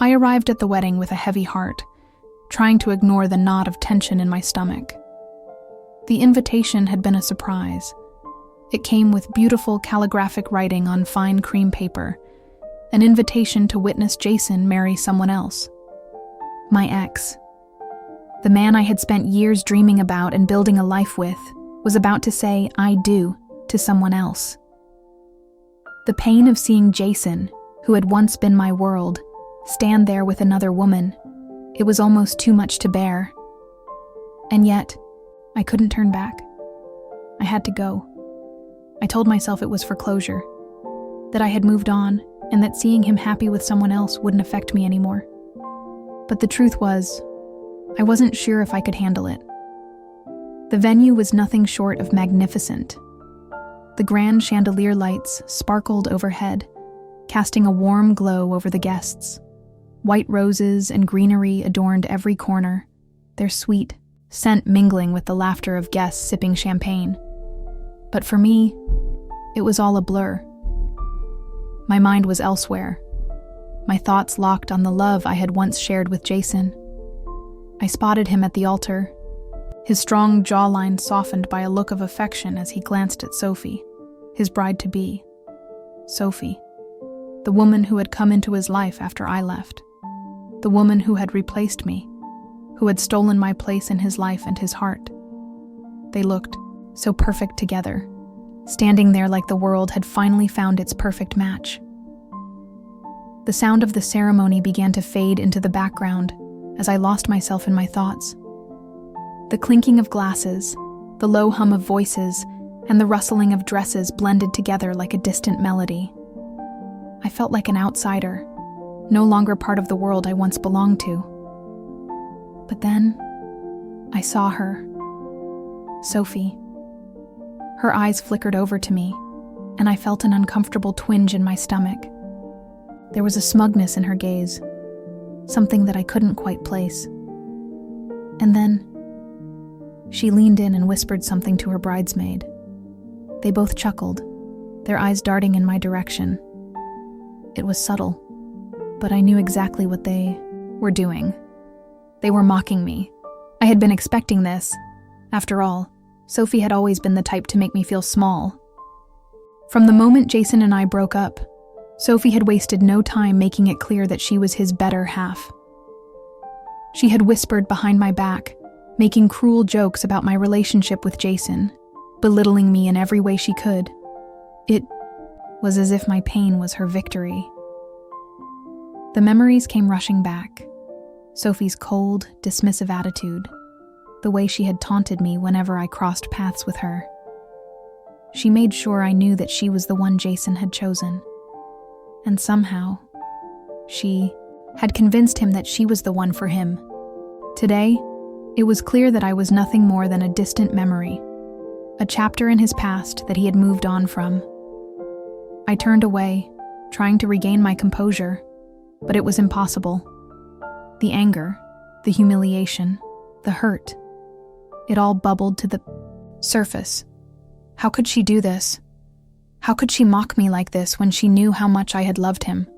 I arrived at the wedding with a heavy heart, trying to ignore the knot of tension in my stomach. The invitation had been a surprise. It came with beautiful calligraphic writing on fine cream paper, an invitation to witness Jason marry someone else. My ex, the man I had spent years dreaming about and building a life with, was about to say "I do" to someone else. The pain of seeing Jason, who had once been my world, stand there with another woman, it was almost too much to bear. And yet, I couldn't turn back. I had to go. I told myself it was for closure, that I had moved on, and that seeing him happy with someone else wouldn't affect me anymore. But the truth was, I wasn't sure if I could handle it. The venue was nothing short of magnificent. The grand chandelier lights sparkled overhead, casting a warm glow over the guests. White roses and greenery adorned every corner, their sweet scent mingling with the laughter of guests sipping champagne. But for me, it was all a blur. My mind was elsewhere, my thoughts locked on the love I had once shared with Jason. I spotted him at the altar, his strong jawline softened by a look of affection as he glanced at Sophie, his bride-to-be. Sophie, the woman who had come into his life after I left, the woman who had replaced me, who had stolen my place in his life and his heart. They looked so perfect together, standing there like the world had finally found its perfect match. The sound of the ceremony began to fade into the background as I lost myself in my thoughts. The clinking of glasses, the low hum of voices, and the rustling of dresses blended together like a distant melody. I felt like an outsider, no longer part of the world I once belonged to. But then, I saw her, Sophie. Her eyes flickered over to me, and I felt an uncomfortable twinge in my stomach. There was a smugness in her gaze, something that I couldn't quite place. And then, she leaned in and whispered something to her bridesmaid. They both chuckled, their eyes darting in my direction. It was subtle, but I knew exactly what they were doing. They were mocking me. I had been expecting this. After all, Sophie had always been the type to make me feel small. From the moment Jason and I broke up, Sophie had wasted no time making it clear that she was his better half. She had whispered behind my back, making cruel jokes about my relationship with Jason, belittling me in every way she could. It was as if my pain was her victory. The memories came rushing back. Sophie's cold, dismissive attitude, the way she had taunted me whenever I crossed paths with her. She made sure I knew that she was the one Jason had chosen. And somehow, she had convinced him that she was the one for him. Today, it was clear that I was nothing more than a distant memory, a chapter in his past that he had moved on from. I turned away, trying to regain my composure, but it was impossible. The anger, the humiliation, the hurt, it all bubbled to the surface. How could she do this? How could she mock me like this when she knew how much I had loved him?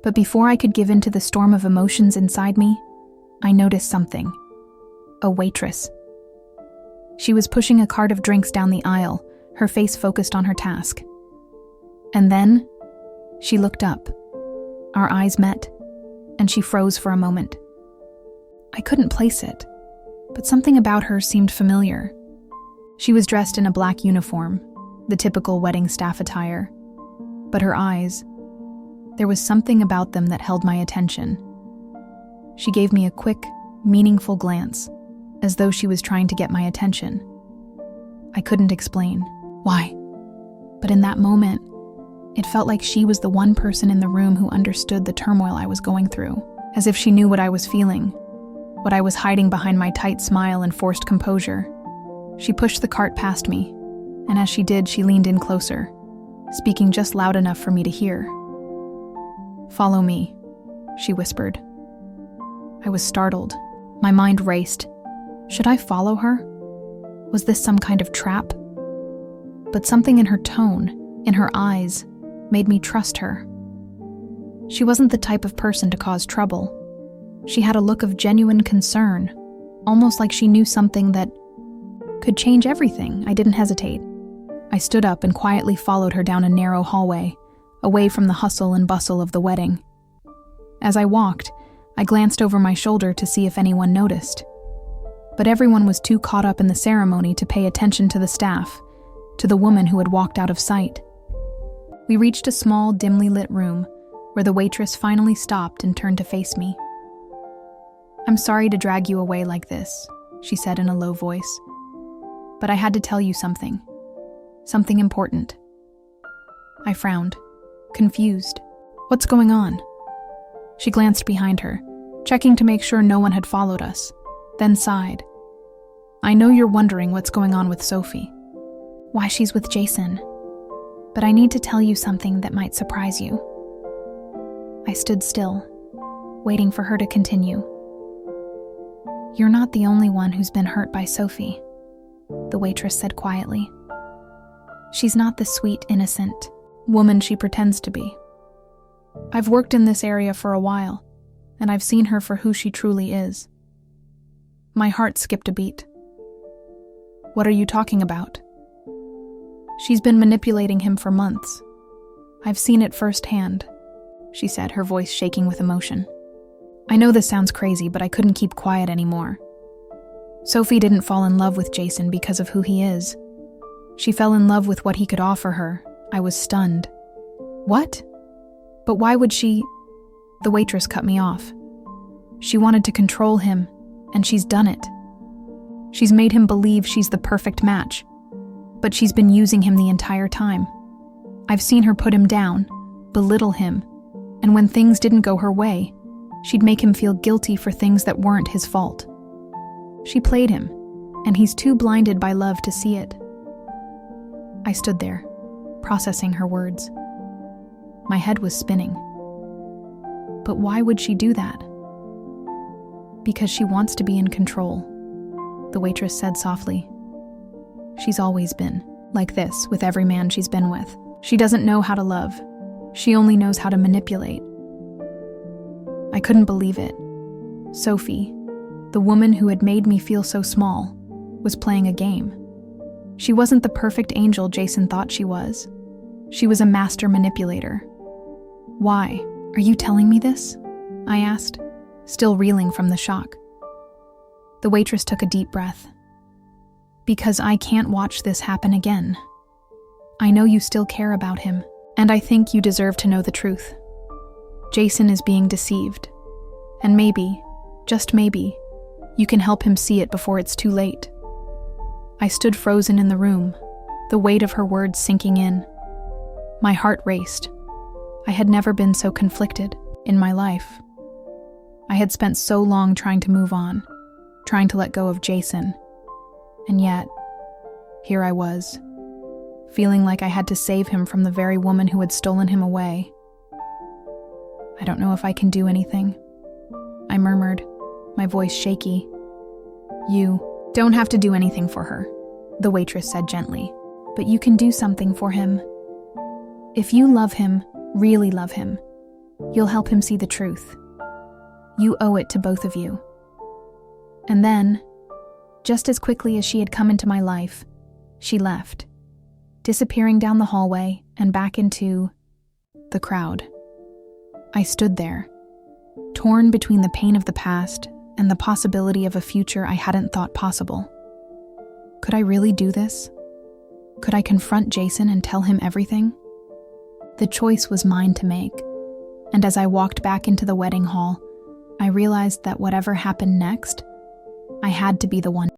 But before I could give in to the storm of emotions inside me, I noticed something. A waitress. She was pushing a cart of drinks down the aisle, her face focused on her task. And then, she looked up. Our eyes met, and she froze for a moment. I couldn't place it, but something about her seemed familiar. She was dressed in a black uniform, the typical wedding staff attire. But her eyes, there was something about them that held my attention. She gave me a quick, meaningful glance, as though she was trying to get my attention. I couldn't explain why, but in that moment, it felt like she was the one person in the room who understood the turmoil I was going through, as if she knew what I was feeling, what I was hiding behind my tight smile and forced composure. She pushed the cart past me, and as she did, she leaned in closer, speaking just loud enough for me to hear. "Follow me," she whispered. I was startled. My mind raced. Should I follow her? Was this some kind of trap? But something in her tone, in her eyes, made me trust her. She wasn't the type of person to cause trouble. She had a look of genuine concern, almost like she knew something that could change everything. I didn't hesitate. I stood up and quietly followed her down a narrow hallway, away from the hustle and bustle of the wedding. As I walked, I glanced over my shoulder to see if anyone noticed. But everyone was too caught up in the ceremony to pay attention to the staff, to the woman who had walked out of sight. We reached a small, dimly lit room, where the waitress finally stopped and turned to face me. "I'm sorry to drag you away like this," she said in a low voice. "But I had to tell you something. Something important." I frowned, confused. "What's going on?" She glanced behind her, checking to make sure no one had followed us, then sighed. "I know you're wondering what's going on with Sophie. Why she's with Jason. But I need to tell you something that might surprise you." I stood still, waiting for her to continue. "You're not the only one who's been hurt by Sophie," the waitress said quietly. "She's not the sweet, innocent woman she pretends to be. I've worked in this area for a while, and I've seen her for who she truly is." My heart skipped a beat. "What are you talking about?" "She's been manipulating him for months. I've seen it firsthand," she said, her voice shaking with emotion. I know this sounds crazy, but I couldn't keep quiet anymore. Sophie didn't fall in love with Jason because of who he is. She fell in love with what he could offer her. I was stunned. "What? But why would she—" The waitress cut me off. "She wanted to control him, and she's done it. She's made him believe she's the perfect match, but she's been using him the entire time. I've seen her put him down, belittle him, and when things didn't go her way, she'd make him feel guilty for things that weren't his fault. She played him, and he's too blinded by love to see it." I stood there, processing her words. My head was spinning. But why would she do that? "Because she wants to be in control," the waitress said softly. "She's always been like this with every man she's been with. She doesn't know how to love. She only knows how to manipulate." I couldn't believe it. Sophie, the woman who had made me feel so small, was playing a game. She wasn't the perfect angel Jason thought she was. She was a master manipulator. "Why? Are you telling me this?" I asked, still reeling from the shock. The waitress took a deep breath. "Because I can't watch this happen again. I know you still care about him, and I think you deserve to know the truth. Jason is being deceived, and maybe, just maybe, you can help him see it before it's too late." I stood frozen in the room, the weight of her words sinking in. My heart raced. I had never been so conflicted in my life. I had spent so long trying to move on, trying to let go of Jason, and yet, here I was, feeling like I had to save him from the very woman who had stolen him away. "I don't know if I can do anything," I murmured, my voice shaky. "You don't have to do anything for her," the waitress said gently, "but you can do something for him. If you love him, really love him, you'll help him see the truth. You owe it to both of you." And then, just as quickly as she had come into my life, she left, disappearing down the hallway and back into the crowd. I stood there, torn between the pain of the past and the possibility of a future I hadn't thought possible. Could I really do this? Could I confront Jason and tell him everything? The choice was mine to make, and as I walked back into the wedding hall, I realized that whatever happened next, I had to be the one